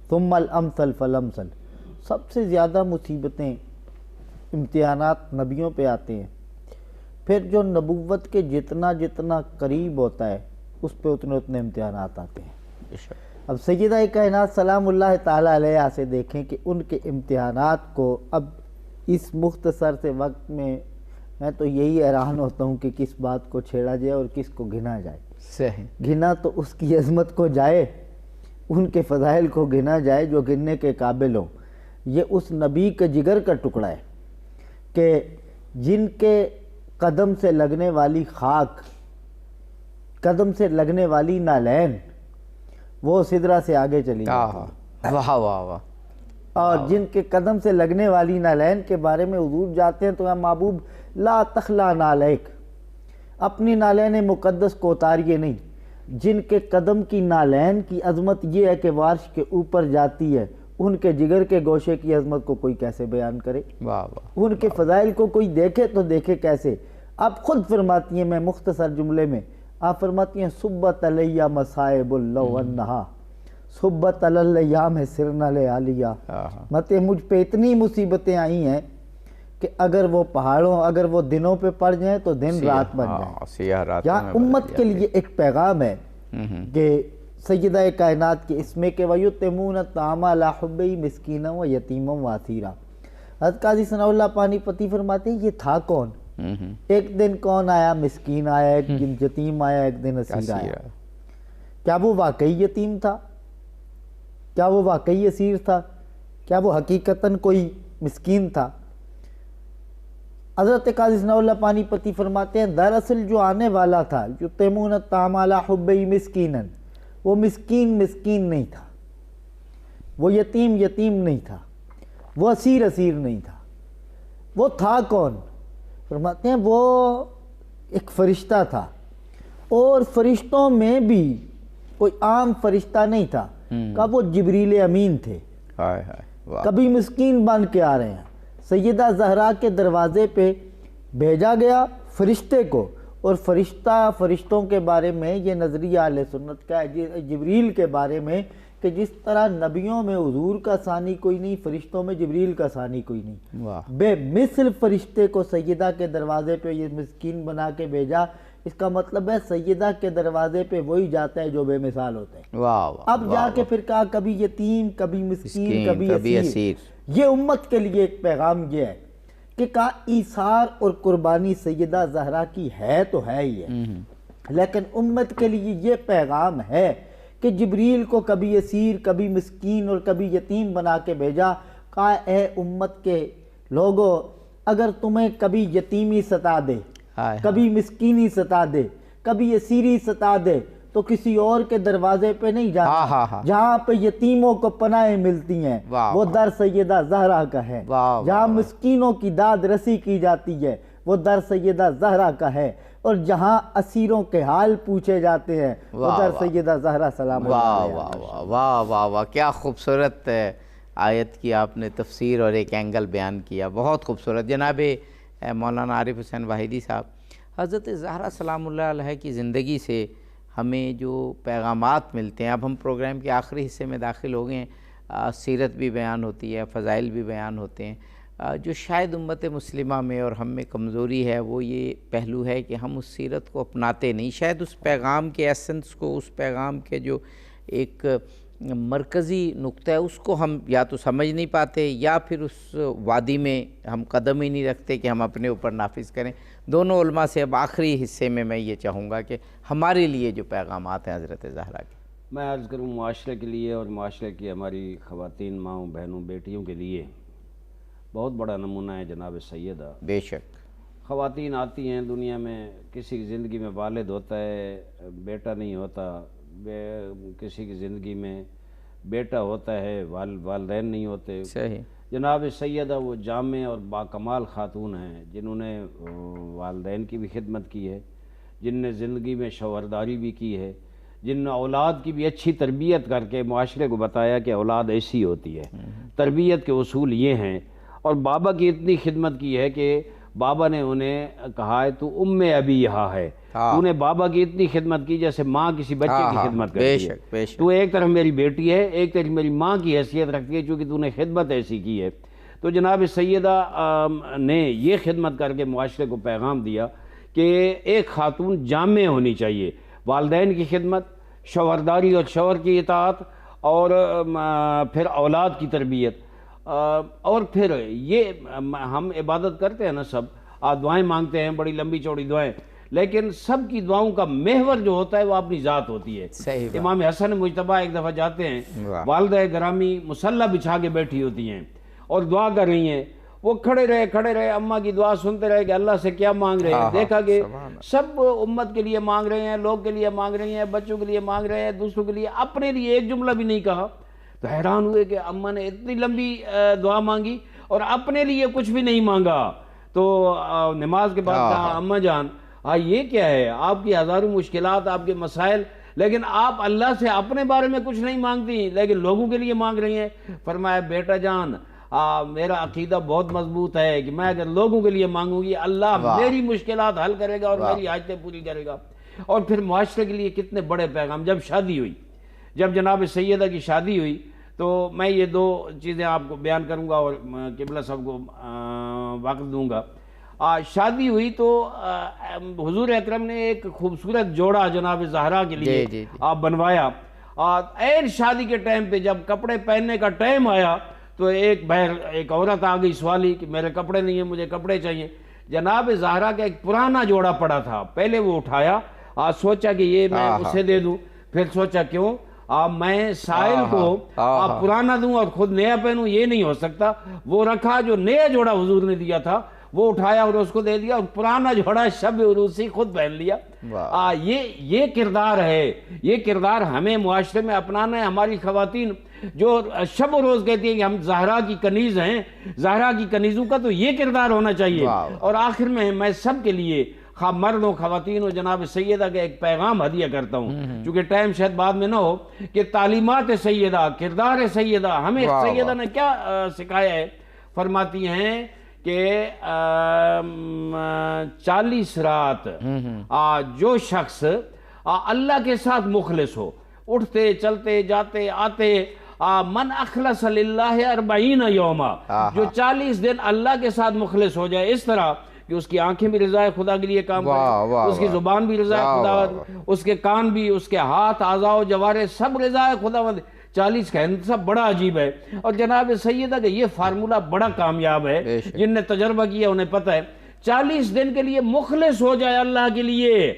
ثُمَّ الْأَمْثَلُ فَالْأَمْثَلُ، سب سے زیادہ مصیبتیں، امتحانات نبیوں پہ آتے ہیں، پھر جو نبوت کے جتنا جتنا قریب ہوتا ہے اس پہ اتنے اتنے امتحانات آتے ہیں۔ اب سیدہ کائنات سلام اللہ تعالیٰ علیہ سے دیکھیں کہ ان کے امتحانات کو اب اس مختصر سے وقت میں تو یہی حیران ہوتا ہوں کہ کس بات کو چھیڑا جائے اور کس کو گھنا جائے۔ صحیح، گھنا تو اس کی عظمت کو جائے، ان کے فضائل کو گھنا جائے جو گھننے کے قابل ہوں۔ یہ اس نبی کے جگر کا ٹکڑا ہے کہ جن کے قدم سے لگنے والی خاک، قدم سے لگنے والی نالین وہ سدرہ سے آگے چلی جاتی ہے، واہ واہ واہ، اور جن کے قدم سے لگنے والی نالین کے بارے میں حضور جاتے ہیں تو اے محبوب لا تخلا نالیک، اپنی نالین مقدس کو اتاریے نہیں۔ جن کے قدم کی نالین کی عظمت یہ ہے کہ وارش کے اوپر جاتی ہے، ان کے جگر کے گوشے کی عظمت کو کوئی کیسے بیان کرے؟ واہ واہ، ان کے فضائل کو کوئی دیکھے تو دیکھے کیسے؟ آپ خود فرماتی ہیں، میں مختصر جملے میں آپ فرماتی ہیں صبت علیہ مصائب اللہ انہا صبت الایام سرنا لیالیہ، مطلب مجھ پہ اتنی مصیبتیں آئی ہیں کہ اگر وہ پہاڑوں، اگر وہ دنوں پہ پڑ جائیں تو دن رات بن جائیں۔ سیاہ رات یہاں امت کے لیے ایک پیغام ہے کہ سیدہ کائنات کے اس میں کہ وَيُطْعِمُونَ الطَّعَامَ عَلَىٰ حُبِّهِ مِسْكِينًا وَيَتِيمًا وَاسِيرًا۔ حضرت قاضی ثناء اللہ پانی پتی فرماتے ہیں یہ تھا کون؟ ایک دن کون آیا؟ مسکین آیا، ایک دن یتیم آیا، ایک دن اسیر آیا۔ کیا وہ واقعی یتیم تھا؟ کیا وہ واقعی اسیر تھا؟ کیا وہ حقیقتاً کوئی مسکین تھا؟ حضرت قاضی ثناء اللہ پانی پتی فرماتے ہیں دراصل جو آنے والا تھا یطعمون الطعام علی حبہ مسکینا، وہ مسکین نہیں تھا، وہ یتیم نہیں تھا، وہ اسیر نہیں تھا۔ وہ تھا کون؟ فرماتے ہیں وہ ایک فرشتہ تھا، اور فرشتوں میں بھی کوئی عام فرشتہ نہیں تھا، کہ وہ جبریل امین تھے، کبھی مسکین بن کے آ رہے ہیں۔ سیدہ زہرا کے دروازے پہ بھیجا گیا فرشتے کو، اور فرشتوں کے بارے میں یہ نظریہ اہل سنت کا ہے جبریل کے بارے میں کہ جس طرح نبیوں میں حضور کا ثانی کوئی نہیں، فرشتوں میں جبریل کا ثانی کوئی نہیں۔ بے مثل فرشتے کو سیدہ کے دروازے پہ یہ مسکین بنا کے بھیجا، اس کا مطلب ہے سیدہ کے دروازے پہ وہی جاتا ہے جو بے مثال ہوتا ہے۔ اب جا کے پھر کہا کبھی یتیم، کبھی مسکین، کبھی اسیر۔ یہ امت کے لیے ایک پیغام یہ ہے کہ کہا ایثار اور قربانی سیدہ زہرا کی ہے تو ہے ہی ہے، لیکن امت کے لیے یہ پیغام ہے کہ جبریل کو کبھی اسیر، کبھی مسکین اور کبھی یتیم بنا کے بھیجا۔ کہا اے امت کے لوگوں، اگر تمہیں کبھی یتیمی ستا دے، کبھی مسکینی ستا دے، کبھی اسیری ستا دے تو کسی اور کے دروازے پہ نہیں جانا۔ جہاں پہ یتیموں کو پناہیں ملتی ہیں وہ در سیدہ زہرا کا ہے، جہاں مسکینوں کی داد رسی کی جاتی ہے وہ در سیدہ زہرا کا ہے، اور جہاں اسیروں کے حال پوچھے جاتے ہیں وہ در سیدہ زہرا سلام اللہ علیہا۔ واہ واہ واہ واہ، کیا خوبصورت آیت کی آپ نے تفسیر اور ایک اینگل بیان کیا، بہت خوبصورت۔ جناب مولانا عارف حسین واحدی صاحب، حضرت زہرا سلام اللہ علیہ کی زندگی سے ہمیں جو پیغامات ملتے ہیں، اب ہم پروگرام کے آخری حصے میں داخل ہو گئے ہیں، سیرت بھی بیان ہوتی ہے، فضائل بھی بیان ہوتے ہیں۔ جو شاید امت مسلمہ میں اور ہم میں کمزوری ہے وہ یہ پہلو ہے کہ ہم اس سیرت کو اپناتے نہیں، شاید اس پیغام کے ایسنس کو، اس پیغام کے جو ایک مرکزی نقطہ ہے اس کو ہم یا تو سمجھ نہیں پاتے، یا پھر اس وادی میں ہم قدم ہی نہیں رکھتے کہ ہم اپنے اوپر نافذ کریں۔ دونوں علماء سے اب آخری حصے میں یہ چاہوں گا کہ ہمارے لیے جو پیغامات ہیں حضرت زہرا کے، میں عرض کروں معاشرے کے لیے اور معاشرے کی ہماری خواتین، ماؤں، بہنوں، بیٹیوں کے لیے بہت بڑا نمونہ ہے جناب سیدہ۔ بے شک خواتین آتی ہیں دنیا میں، کسی کی زندگی میں والد ہوتا ہے، بیٹا نہیں ہوتا، کسی کی زندگی میں بیٹا ہوتا ہے، والدین نہیں ہوتے۔ صحیح۔ جناب سیدہ وہ جامع اور باکمال خاتون ہیں جنہوں نے والدین کی بھی خدمت کی ہے، جن نے زندگی میں شوہرداری بھی کی ہے، جن نے اولاد کی بھی اچھی تربیت کر کے معاشرے کو بتایا کہ اولاد ایسی ہوتی ہے، تربیت کے اصول یہ ہیں، اور بابا کی اتنی خدمت کی ہے کہ بابا نے انہیں کہا ہے تو ام ابی یہاں ہے، تو نے بابا کی اتنی خدمت کی جیسے ماں کسی بچے کی خدمت کرتی ہے، تو ایک طرف میری بیٹی ہے، ایک طرف میری ماں کی حیثیت رکھتی ہے، چونکہ تو نے خدمت ایسی کی ہے۔ تو جناب سیدہ نے یہ خدمت کر کے معاشرے کو پیغام دیا کہ ایک خاتون جامع ہونی چاہیے، والدین کی خدمت، شوہرداری اور شوہر کی اطاعت، اور پھر اولاد کی تربیت، اور پھر یہ ہم عبادت کرتے ہیں نا سب، دعائیں مانگتے ہیں بڑی لمبی چوڑی دعائیں، لیکن سب کی دعاؤں کا محور جو ہوتا ہے وہ اپنی ذات ہوتی ہے۔ امام حسن مجتبیٰ ایک دفعہ جاتے ہیں، والدہ گرامی مصلی بچھا کے بیٹھی ہوتی ہیں اور دعا کر رہی ہیں، وہ کھڑے رہے اماں کی دعا سنتے رہے کہ اللہ سے کیا مانگ رہے ہیں، دیکھا کہ سب امت کے لیے مانگ رہے ہیں، لوگ کے لیے مانگ رہے ہیں، بچوں کے لیے مانگ رہے ہیں، دوسروں کے لیے، اپنے لیے ایک جملہ بھی نہیں کہا۔ تو حیران ہوئے کہ اماں نے اتنی لمبی دعا مانگی اور اپنے لیے کچھ بھی نہیں مانگا۔ تو نماز کے بعد کہا اماں جان یہ کیا ہے، آپ کی ہزاروں مشکلات، آپ کے مسائل، لیکن آپ اللہ سے اپنے بارے میں کچھ نہیں مانگتی لیکن لوگوں کے لیے مانگ رہی ہیں۔ فرمایا بیٹا جان میرا عقیدہ بہت مضبوط ہے کہ میں اگر لوگوں کے لیے مانگوں گی اللہ میری مشکلات حل کرے گا اور میری حاجتیں پوری کرے گا۔ اور پھر معاشرے کے لیے کتنے بڑے پیغام۔ جب شادی ہوئی، جب جناب سیدہ کی شادی ہوئی، تو میں یہ دو چیزیں آپ کو بیان کروں گا اور قبلہ صاحب کو وقت دوں گا۔ شادی ہوئی تو حضور اکرم نے ایک خوبصورت جوڑا جناب زہرا کے لیے بنوایا۔ عین شادی کے ٹائم پہ جب کپڑے پہننے کا ٹائم آیا تو ایک عورت آ گئی سوالی کہ میرے کپڑے نہیں ہیں، مجھے کپڑے چاہیے۔ جناب زہرا کا ایک پرانا جوڑا پڑا تھا، پہلے وہ اٹھایا، سوچا کہ یہ میں اسے دے دوں، پھر سوچا کیوں میں سائل کو پرانا دوں اور خود نیا پہنوں، یہ نہیں ہو سکتا۔ وہ رکھا، جو نیا جوڑا حضور نے دیا تھا وہ اٹھایا اور اس کو دے دیا، اور پرانا جوڑا شب عروسی خود پہن لیا۔ یہ کردار ہے، یہ کردار ہمیں معاشرے میں اپنانا ہے۔ ہماری خواتین جو شب و روز کہتی ہیں کہ ہم زہرا کی کنیز ہیں، زہرا کی کنیزوں کا تو یہ کردار ہونا چاہیے۔ اور آخر میں سب کے لیے، خواہ مرد و خواتین و جناب سیدہ کا ایک پیغام ہدیہ کرتا ہوں، چونکہ ٹائم شاید بعد میں نہ ہو، کہ تعلیمات سیدہ، کردار سیدہ، ہمیں سیدہ نے کیا سکھایا ہے۔ فرماتی ہیں کہ 40 رات جو شخص اللہ کے ساتھ مخلص ہو، اٹھتے چلتے جاتے آتے، من اخلص للہ 40 یوما، جو 40 دن اللہ کے ساتھ مخلص ہو جائے، اس طرح کہ اس کی آنکھیں بھی رضا خدا کے لیے کام کریں، اس کی زبان بھی رضا خدا، اس کے کان بھی، اس کے ہاتھ، اعضاء و جوارح سب رضا خدا۔ 40 کا انتصاب بڑا عجیب ہے، اور جناب سیدہ کہ یہ فارمولہ بڑا کامیاب ہے۔ جن نے تجربہ کیا انہیں پتہ ہے 40 دن کے لیے مخلص ہو جائے اللہ کے لیے،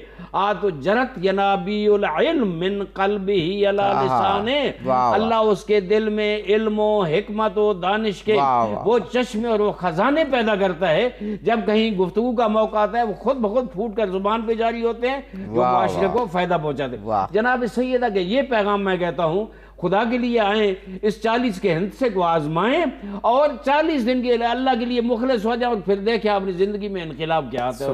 تو جرت ینابی العلم من قلبہ علی لسانے، اللہ اس کے دل میں علم و حکمت و دانش کے وہ چشمے اور وہ خزانے پیدا کرتا ہے۔ جب کہیں گفتگو کا موقع آتا ہے وہ خود بخود پھوٹ کر زبان پہ جاری ہوتے ہیں، جو معاشرے کو فائدہ پہنچاتے ہیں۔ جناب سیدہ کہ یہ پیغام میں کہتا ہوں، خدا کے لیے آئیں، اس 40 کے ہندسے کو آزمائیں، اور 40 دن کے لیے اللہ کے لیے مخلص ہو جائیں، اور پھر دیکھیں اپنی زندگی میں انقلاب کیا آتا ہے۔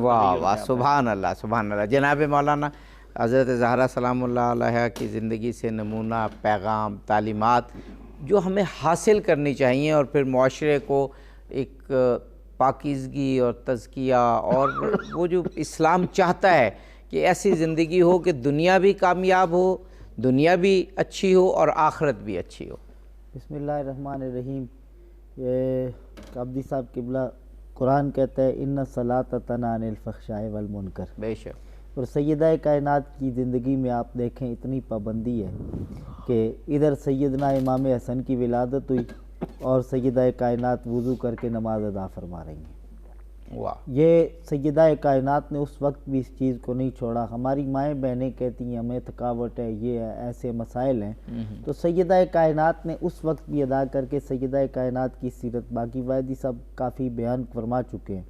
سبحان اللہ، سبحان اللہ۔ جناب مولانا حضرت زہرا سلام اللہ علیہ کی زندگی سے نمونہ پیغام، تعلیمات جو ہمیں حاصل کرنی چاہیے، اور پھر معاشرے کو ایک پاکیزگی اور تزکیہ، اور وہ جو اسلام چاہتا ہے کہ ایسی زندگی ہو کہ دنیا بھی کامیاب ہو، دنیا بھی اچھی ہو اور آخرت بھی اچھی ہو۔ بسم اللہ الرحمن الرحیم۔ یہ قابدی صاحب قبلہ قرآن کہتا ہے ان الصلاۃ تنہی عن الفحشاء والمنکر، بے شک۔ اور سیدہ کائنات کی زندگی میں آپ دیکھیں اتنی پابندی ہے کہ ادھر سیدنا امام حسن کی ولادت ہوئی اور سیدہ کائنات وضو کر کے نماز ادا فرما رہی ہیں۔ یہ سیدہ کائنات نے اس وقت بھی اس چیز کو نہیں چھوڑا۔ ہماری مائیں بہنیں کہتی ہیں ہمیں تھکاوٹ ہے، یہ ہے، ایسے مسائل ہیں، تو سیدہ کائنات نے اس وقت بھی ادا کر کے سیدہ کائنات کی سیرت باقی وائدی صاحب کافی بیان فرما چکے ہیں۔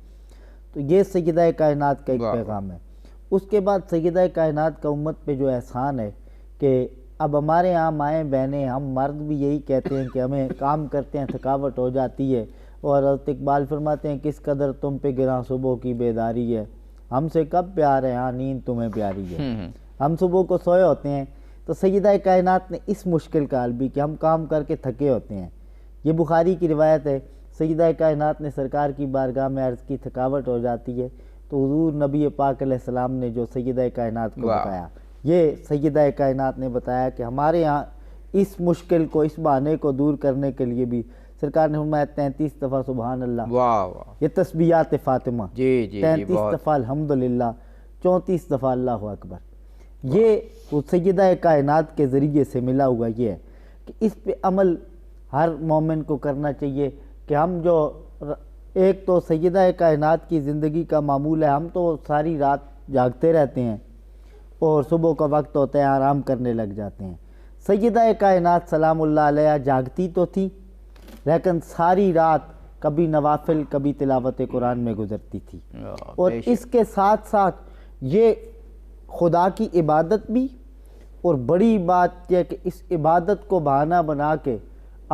تو یہ سیدہ کائنات کا ایک پیغام ہے۔ اس کے بعد سیدہ کائنات کا امت پہ جو احسان ہے کہ اب ہمارے ہاں مائیں بہنیں، ہم مرد بھی یہی کہتے ہیں کہ ہمیں کام کرتے ہیں تھکاوٹ ہو جاتی ہے، اور حضرت اقبال فرماتے ہیں کس قدر تم پہ گراں صبح کی بیداری ہے، ہم سے کب پیار ہے ہاں نیند تمہیں پیاری ہے، ہم صبح کو سوئے ہوتے ہیں۔ تو سیدہ کائنات نے اس مشکل کا حل بھی کہ ہم کام کر کے تھکے ہوتے ہیں۔ یہ بخاری کی روایت ہے، سیدہ کائنات نے سرکار کی بارگاہ میں عرض کی تھکاوٹ ہو جاتی ہے تو حضور نبی پاک علیہ السلام نے جو سیدہ کائنات کو بتایا، یہ سیدہ کائنات نے بتایا کہ ہمارے ہاں اس مشکل کو، اس بہانے کو دور کرنے کے لیے بھی سرکار نے فرمایا 33 دفعہ سبحان اللہ، واہ واہ، یہ تسبیحات فاطمہ، جی 33 دفعہ الحمدللہ، 34 دفعہ اللہ اکبر. یہ وہ سیدہ کائنات کے ذریعے سے ملا ہوا یہ ہے کہ اس پہ عمل ہر مومن کو کرنا چاہیے کہ ہم جو ایک تو سیدہ کائنات کی زندگی کا معمول ہے، ہم تو ساری رات جاگتے رہتے ہیں اور صبح کا وقت ہوتا ہے آرام کرنے لگ جاتے ہیں. سیدہ کائنات سلام اللہ علیہ جاگتی تو تھی لیکن ساری رات کبھی نوافل کبھی تلاوت قرآن میں گزرتی تھی، اور اس کے ساتھ ساتھ یہ خدا کی عبادت بھی، اور بڑی بات یہ کہ اس عبادت کو بہانہ بنا کے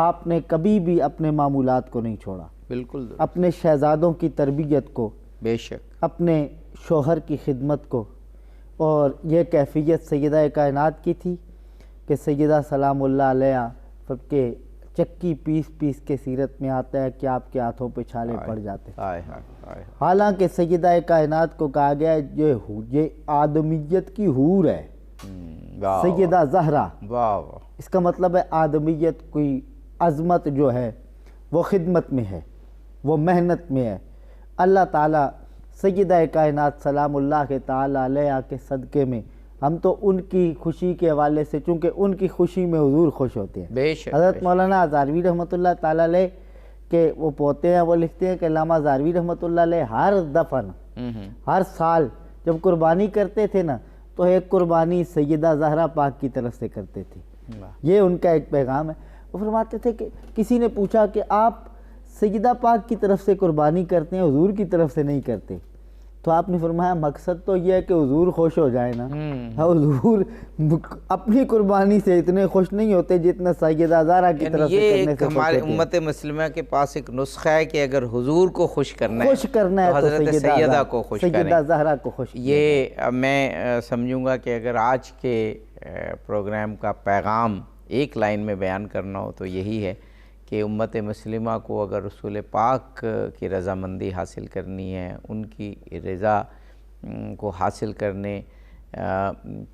آپ نے کبھی بھی اپنے معمولات کو نہیں چھوڑا، بالکل اپنے شہزادوں کی تربیت کو، بے شک، اپنے شوہر کی خدمت کو. اور یہ کیفیت سیدہ کائنات کی تھی کہ سیدہ سلام اللہ علیہ کے چکی پیس پیس کے سیرت میں آتا ہے کہ آپ کے ہاتھوں پہ چھالے پڑ جاتے. حالانکہ سیدہ کائنات کو کہا گیا ہے یہ آدمیت کی حور ہے، سیدہ زہرا. اس کا مطلب ہے آدمیت کی عظمت جو ہے وہ خدمت میں ہے، وہ محنت میں ہے. اللہ تعالیٰ سیدہ کائنات سلام اللہ کے تعالیٰ علیہ کے صدقے میں ہم تو ان کی خوشی کے حوالے سے، چونکہ ان کی خوشی میں حضور خوش ہوتے ہیں. بے شک. حضرت مولانا ہزاروی رحمۃ اللہ تعالیٰ علیہ کے وہ پوتے ہیں، وہ لکھتے ہیں کہ علامہ ہزاروی رحمۃ اللہ علیہ ہر دفعہ ہر سال جب قربانی کرتے تھے نا تو ایک قربانی سیدہ زہرا پاک کی طرف سے کرتے تھے. یہ ان کا ایک پیغام ہے. وہ فرماتے تھے کہ کسی نے پوچھا کہ آپ سیدہ پاک کی طرف سے قربانی کرتے ہیں، حضور کی طرف سے نہیں کرتے، تو آپ نے فرمایا مقصد تو یہ ہے کہ حضور خوش ہو جائے نا. حضور اپنی قربانی سے اتنے خوش نہیں ہوتے جتنا سیدہ زہرا کی طرف سے کرنے سے خوش ہمارے ہوتے ہیں. امت مسلمہ کے پاس ایک نسخہ ہے کہ اگر حضور کو خوش کرنا ہے تو حضرت سیدہ کو خوش کریں. سیدہ زہرا کو خوش. یہ میں سمجھوں گا کہ اگر آج کے پروگرام کا پیغام ایک لائن میں بیان کرنا ہو تو یہی ہے کہ امت مسلمہ کو اگر رسول پاک کی رضامندی حاصل کرنی ہے، ان کی رضا کو حاصل کرنے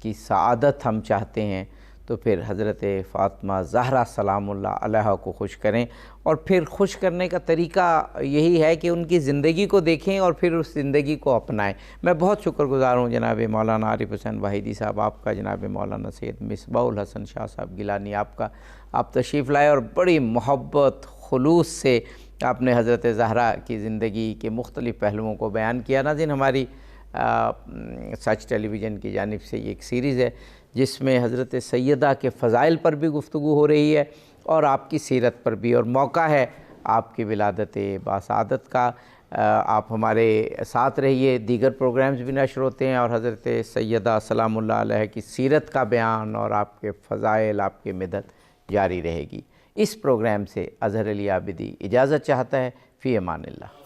کی سعادت ہم چاہتے ہیں، تو پھر حضرت فاطمہ زہرا سلام اللہ علیہ کو خوش کریں. اور پھر خوش کرنے کا طریقہ یہی ہے کہ ان کی زندگی کو دیکھیں اور پھر اس زندگی کو اپنائیں. میں بہت شکر گزار ہوں جناب مولانا عارف حسین واحدی صاحب آپ کا، جناب مولانا سید مصباح الحسن شاہ صاحب گیلانی آپ کا. آپ تشریف لائے اور بڑی محبت خلوص سے آپ نے حضرت زہرا کی زندگی کے مختلف پہلوؤں کو بیان کیا. ناظرین، ہماری سچ ٹیلی ویژن کی جانب سے یہ ایک سیریز ہے جس میں حضرت سیدہ کے فضائل پر بھی گفتگو ہو رہی ہے اور آپ کی سیرت پر بھی، اور موقع ہے آپ کی ولادت باسعادت کا. آپ ہمارے ساتھ رہیے. دیگر پروگرامز بھی نشر ہوتے ہیں اور حضرت سیدہ سلام اللہ علیہ کی سیرت کا بیان اور آپ کے فضائل، آپ کی مدد جاری رہے گی. اس پروگرام سے اظہر علی عابدی اجازت چاہتا ہے. فی امان اللہ.